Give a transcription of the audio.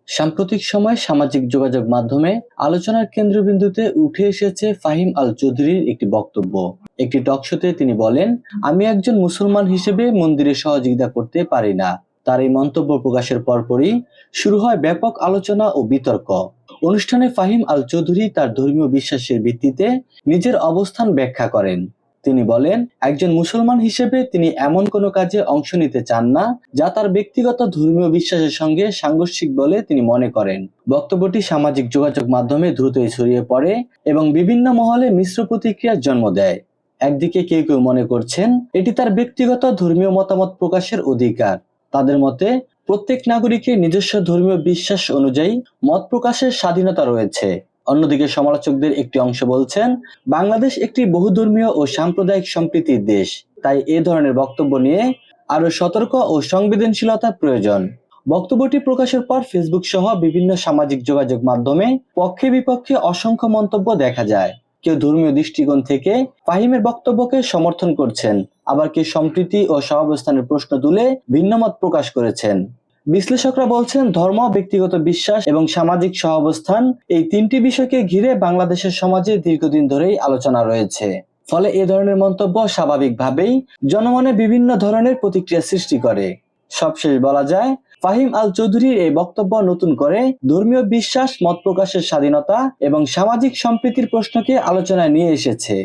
সাম্প্রতিক সময়ে সামাজিক যোগাযোগ মাধ্যমে আলোচনার কেন্দ্রবিন্দুতে উঠে এসেছে ফাহিম আল চৌধুরীর একটি বক্তব্য। একটি টকশোতে তিনি বলেন, আমি একজন মুসলমান হিসেবে মন্দিরে সহযোগিতা করতে পারি না। তার এই মন্তব্য প্রকাশের পরপরই শুরু হয় ব্যাপক আলোচনা ও বিতর্ক। অনুষ্ঠানে ফাহিম আল চৌধুরী তার ধর্মীয় বিশ্বাসের ভিত্তিতে নিজের অবস্থান ব্যাখ্যা করেন। তিনি বলেন, একজন মুসলমান হিসেবে তিনি এমন কোনো কাজে অংশ নিতে চান না যা তার ব্যক্তিগত ধর্মীয় বিশ্বাসের সঙ্গে সাংঘর্ষিক বলে তিনি মনে করেন। বক্তব্যটি সামাজিক যোগাযোগ মাধ্যমে দ্রুতই ছড়িয়ে পড়ে এবং বিভিন্ন মহলে মিশ্র প্রতিক্রিয়ার জন্ম দেয়। একদিকে কেউ কেউ মনে করছেন এটি তার ব্যক্তিগত ধর্মীয় মতামত প্রকাশের অধিকার। তাদের মতে প্রত্যেক নাগরিকের নিজস্ব ধর্মীয় বিশ্বাস অনুযায়ী মত প্রকাশের স্বাধীনতা রয়েছে। অন্যদিকে সমালোচকদের একটি অংশ বলছেন, বাংলাদেশ একটি বহুধর্মীয় ও সাম্প্রদায়িক সম্প্রীতির দেশ, তাই এ ধরনের বক্তব্য নিয়ে আরো সতর্ক ও সংবেদনশীলতা প্রয়োজন। বক্তব্যটি প্রকাশের পর ফেসবুক সহ বিভিন্ন সামাজিক যোগাযোগ মাধ্যমে পক্ষে বিপক্ষে অসংখ্য মন্তব্য দেখা যায়। কেউ ধর্মীয় দৃষ্টিকোণ থেকে ফাহিমের বক্তব্যকে সমর্থন করছেন, আবার কেউ সম্প্রীতি ও সহাবস্থানের প্রশ্ন তুলে ভিন্নমত প্রকাশ করেছেন। বিশ্লেষকরা বলছেন, ধর্ম, ব্যক্তিগত বিশ্বাস এবং সামাজিক সহাবস্থান এই তিনটি বিষয়কে ঘিরে বাংলাদেশের সমাজে দীর্ঘদিন ধরেই আলোচনা রয়েছে। ফলে এ ধরনের মন্তব্য স্বাভাবিকভাবেই জনমনে বিভিন্ন ধরনের প্রতিক্রিয়া সৃষ্টি করে। সবশেষ বলা যায়, ফাহিম আল চৌধুরীর এই বক্তব্য নতুন করে ধর্মীয় বিশ্বাস, মত প্রকাশের স্বাধীনতা এবং সামাজিক সম্প্রীতির প্রশ্নকে আলোচনায় নিয়ে এসেছে।